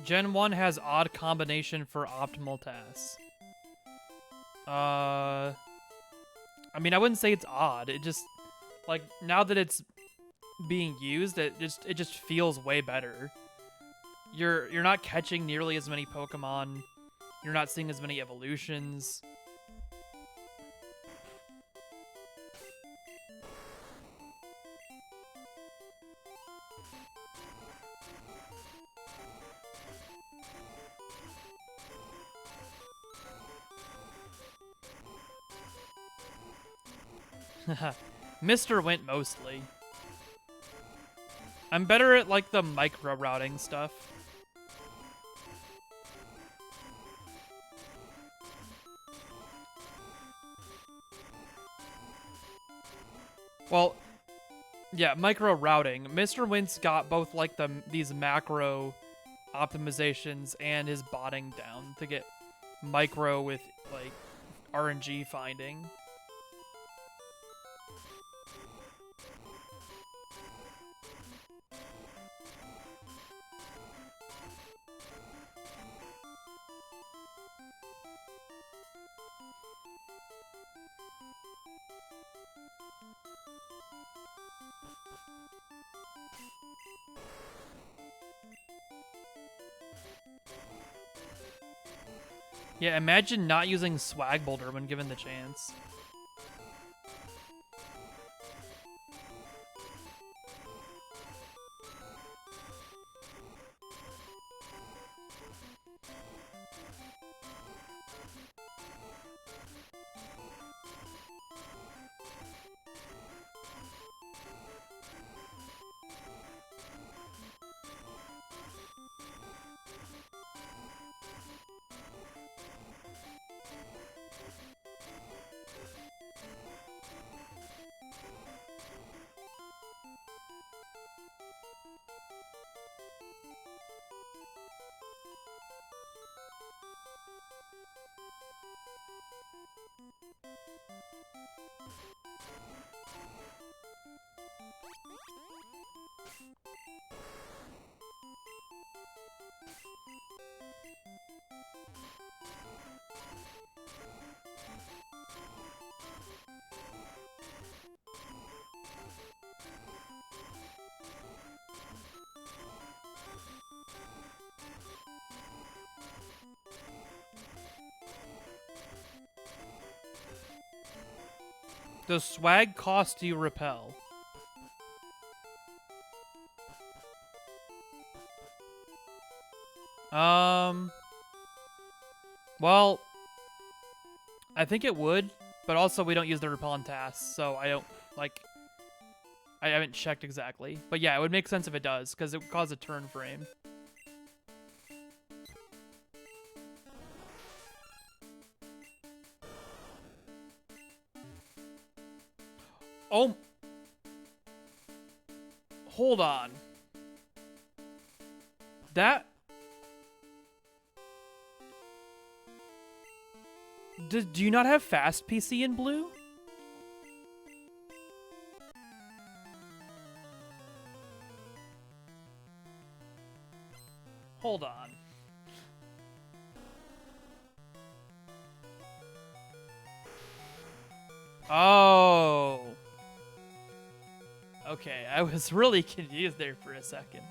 Gen 1 has odd combination for optimal TAS. I mean, I wouldn't say it's odd. It just, like, now that it's being used, it just feels way better. You're not catching nearly as many Pokemon. You're not seeing as many evolutions. MrWint mostly. I'm better at, like, the micro-routing stuff. Well, yeah, micro-routing. MrWint's got both, like, these macro optimizations and his botting down to get micro with, like, RNG finding. Yeah, imagine not using Swag Boulder when given the chance. Does swag cost you repel? Well, I think it would, but also we don't use the repel on TAS, so I don't, like, I haven't checked exactly. But yeah, it would make sense if it does, because it would cause a turn frame. Oh! Hold on. That... Do you not have fast PC in blue? Hold on. Oh. Okay, I was really confused there for a second.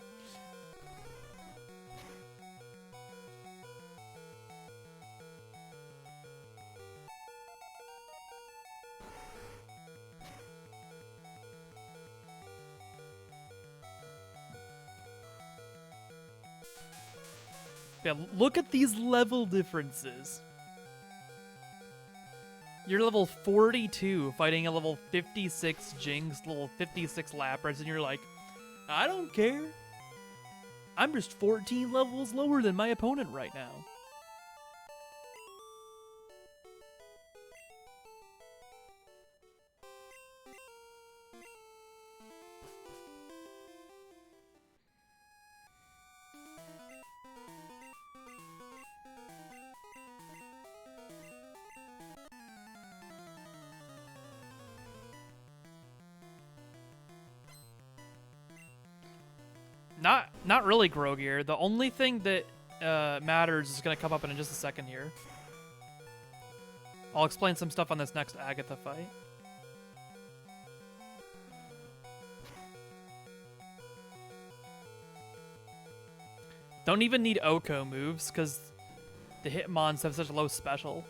Yeah, look at these level differences. You're level 42 fighting a level 56 Jinx, level 56 Lapras, and you're like, I don't care. I'm just 14 levels lower than my opponent right now. Not really, Grogear. The only thing that matters is going to come up in just a second here. I'll explain some stuff on this next Agatha fight. Don't even need Oko moves, because the Hitmons have such a low special.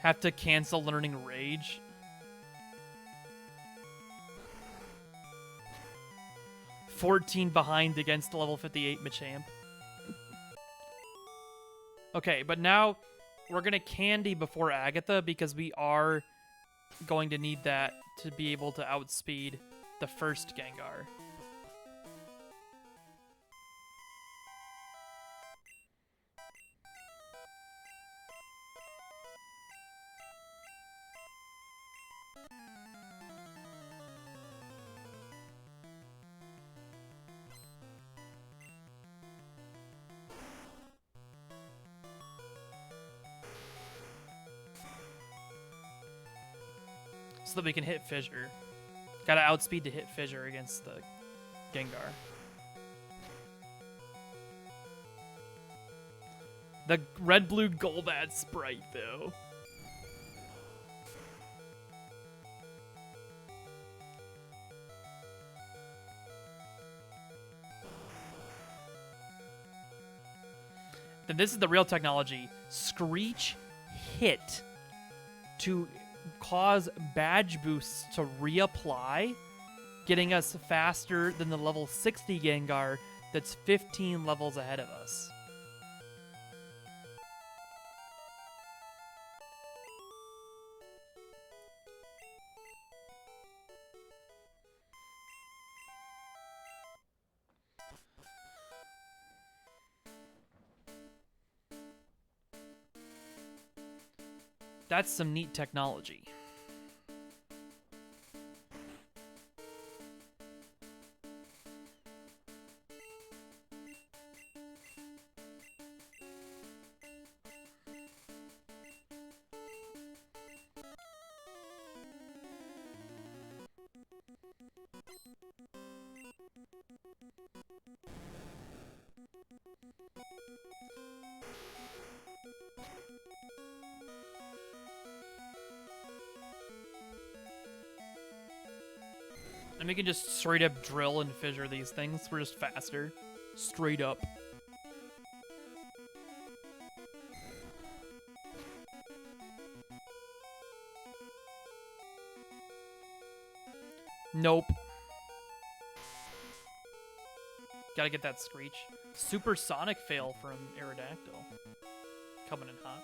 Have to cancel learning Rage. $14 behind against level 58 Machamp. Okay, but now we're going to Candy before Agatha because we are going to need that to be able to outspeed the first Gengar. So that we can hit Fissure. Gotta outspeed to hit Fissure against the Gengar. The red-blue Golbat sprite, though. Then this is the real technology. Screech hit to cause badge boosts to reapply, getting us faster than the level 60 Gengar that's 15 levels ahead of us. That's some neat technology. And we can just straight up drill and fissure these things. We're just faster. Straight up. Nope. Gotta get that Screech. Supersonic fail from Aerodactyl. Coming in hot.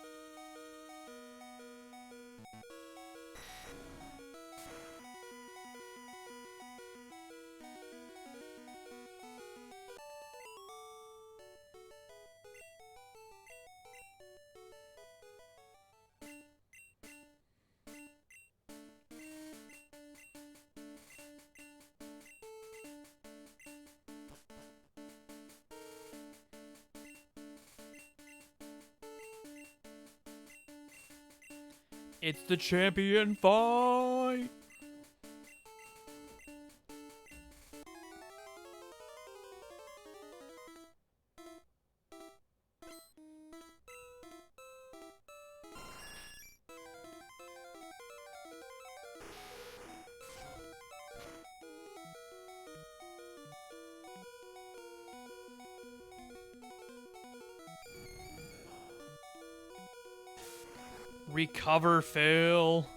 It's the champion fight! recover fail.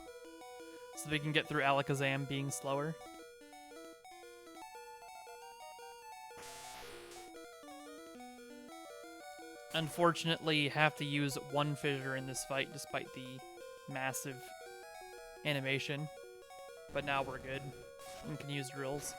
So we can get through Alakazam being slower. Unfortunately, have to use one fissure in this fight despite the massive animation. But now we're good and can use drills.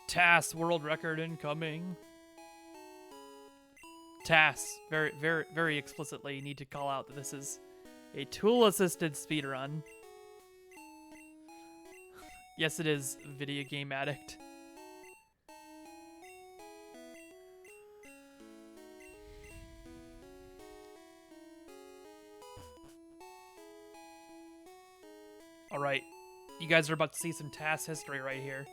TAS world record incoming. TAS, very explicitly need to call out that this is a tool-assisted speedrun. Yes, it is Video Game Addict. Alright, you guys are about to see some TAS history right here.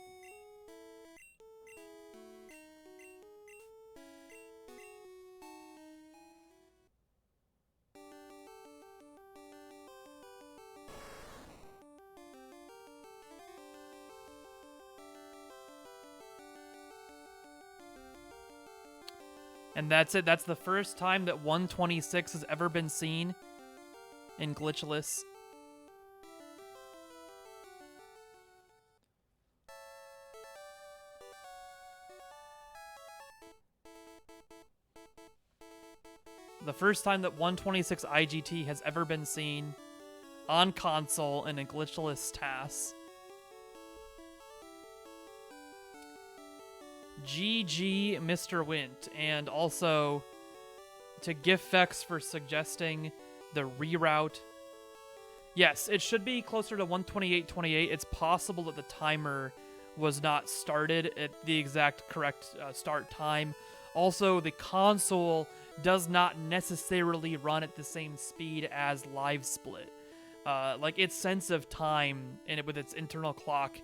And that's it. That's the first time that 126 has ever been seen in Glitchless. The first time that 126 IGT has ever been seen on console in a Glitchless TAS. GG MrWint, and also to GIFX for suggesting the reroute. Yes, it should be closer to 128.28. It's possible that the timer was not started at the exact correct start time. Also, the console does not necessarily run at the same speed as Live Split. Like, its sense of time and with its internal clock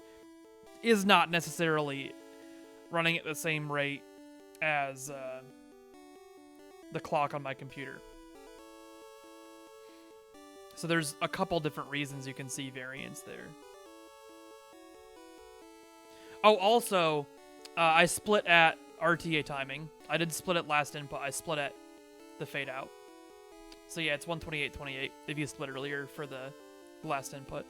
is not necessarily running at the same rate as the clock on my computer. So there's a couple different reasons you can see variance there. Oh, also, I split at RTA timing. I did split at last input. I split at the fade out. So yeah, it's 128.28 if you split earlier for the last input.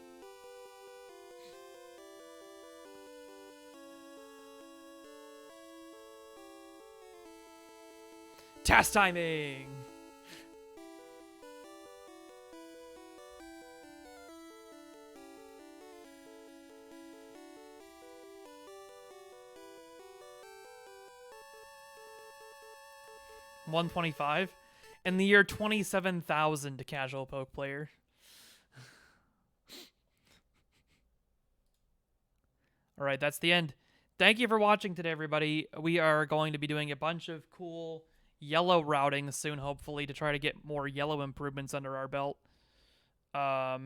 TAS timing! $125 in the year 27,000 to casual poke player. All right, that's the end. Thank you for watching today, everybody. We are going to be doing a bunch of cool yellow routing soon, hopefully, to try to get more yellow improvements under our belt. Yeah,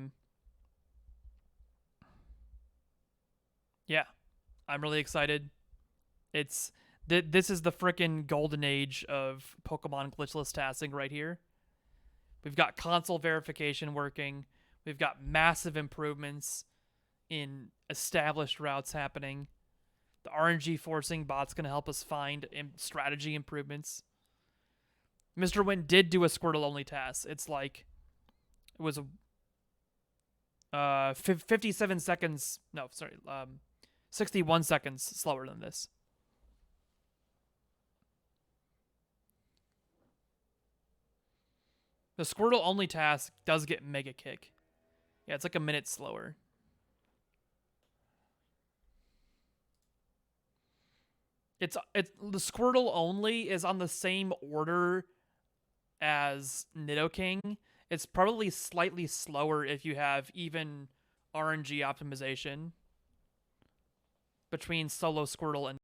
I'm really excited. This is the frickin' golden age of Pokemon glitchless tassing right here. We've got console verification working. We've got massive improvements in established routes happening. The RNG forcing bot's going to help us find strategy improvements. MrWint did do a Squirtle only TAS. It's like, it was a 57 seconds, no, sorry, 61 seconds slower than this. The Squirtle only TAS does get Mega Kick. Yeah, it's like a minute slower. The Squirtle only is on the same order as Nidoking. It's probably slightly slower if you have even RNG optimization between solo Squirtle and